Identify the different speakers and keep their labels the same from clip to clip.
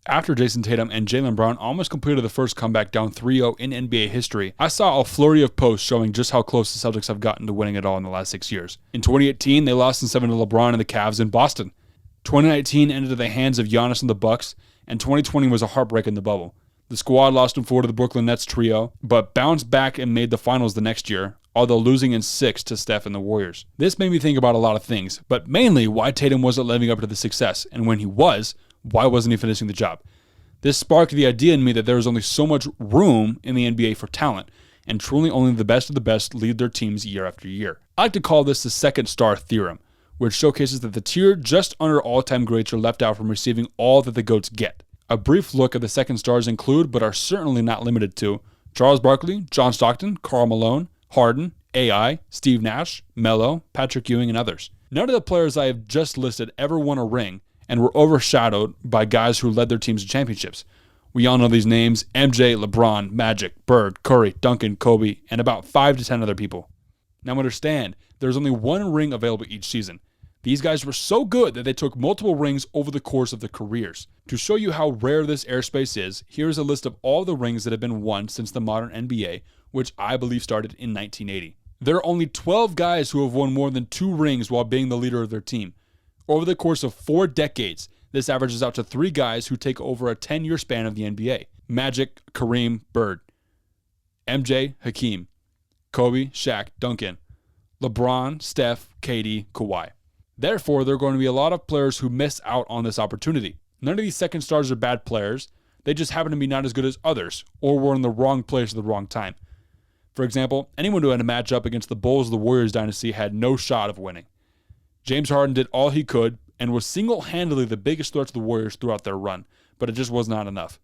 Speaker 1: After Jayson Tatum and Jaylen Brown almost completed the first comeback down 3-0 in NBA history, I saw a flurry of posts showing just how close the Celtics have gotten to winning it all in the last 6 years. In 2018, they lost in 7 to LeBron and the Cavs in Boston. 2019 ended in the hands of Giannis and the Bucks, and 2020 was a heartbreak in the bubble. The squad lost in 4 to the Brooklyn Nets trio, but bounced back and made the finals the next year, although losing in 6 to Steph and the Warriors. This made me think about a lot of things, but mainly why Tatum wasn't living up to the success, and when he was, why wasn't he finishing the job? This sparked the idea in me that there is only so much room in the NBA for talent, and truly only the best of the best lead their teams year after year. I like to call this the Second Star Theorem, which showcases that the tier just under all-time greats are left out from receiving all that the GOATs get. A brief look at the second stars include, but are certainly not limited to, Charles Barkley, John Stockton, Karl Malone, Harden, AI, Steve Nash, Melo, Patrick Ewing, and others. None of the players I have just listed ever won a ring and were overshadowed by guys who led their teams to championships. We all know these names: MJ, LeBron, Magic, Bird, Curry, Duncan, Kobe, and about 5 to 10 other people. Now understand, there's only one ring available each season. These guys were so good that they took multiple rings over the course of their careers. To show you how rare this airspace is, here's a list of all the rings that have been won since the modern NBA, which I believe started in 1980. There are only 12 guys who have won more than 2 rings while being the leader of their team. Over the course of 4 decades, this averages out to 3 guys who take over a 10-year span of the NBA. Magic, Kareem, Bird. MJ, Hakeem. Kobe, Shaq, Duncan. LeBron, Steph, KD, Kawhi. Therefore, there are going to be a lot of players who miss out on this opportunity. None of these second stars are bad players. They just happen to be not as good as others, or were in the wrong place at the wrong time. For example, anyone who had a matchup against the Bulls of the Warriors dynasty had no shot of winning. James Harden did all he could and was single-handedly the biggest threat to the Warriors throughout their run, but it just was not enough.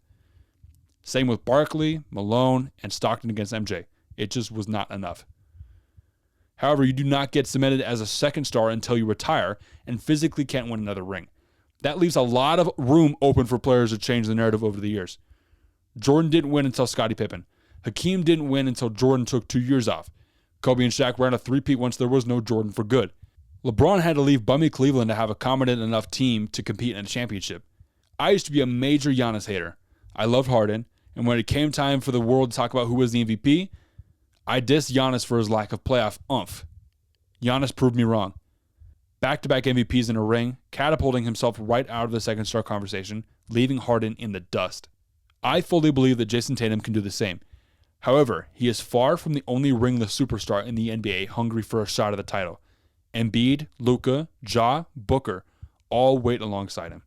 Speaker 1: Same with Barkley, Malone, and Stockton against MJ. It just was not enough. However, you do not get cemented as a second star until you retire and physically can't win another ring. That leaves a lot of room open for players to change the narrative over the years. Jordan didn't win until Scottie Pippen. Hakeem didn't win until Jordan took 2 years off. Kobe and Shaq ran a three-peat once there was no Jordan for good. LeBron had to leave bummy Cleveland to have a competent enough team to compete in a championship. I used to be a major Giannis hater. I loved Harden, and when it came time for the world to talk about who was the MVP, I dissed Giannis for his lack of playoff oomph. Giannis proved me wrong. Back-to-back MVPs in a ring, catapulting himself right out of the second star conversation, leaving Harden in the dust. I fully believe that Jayson Tatum can do the same. However, he is far from the only ringless superstar in the NBA hungry for a shot at the title. Embiid, Luka, Ja, Booker all wait alongside him.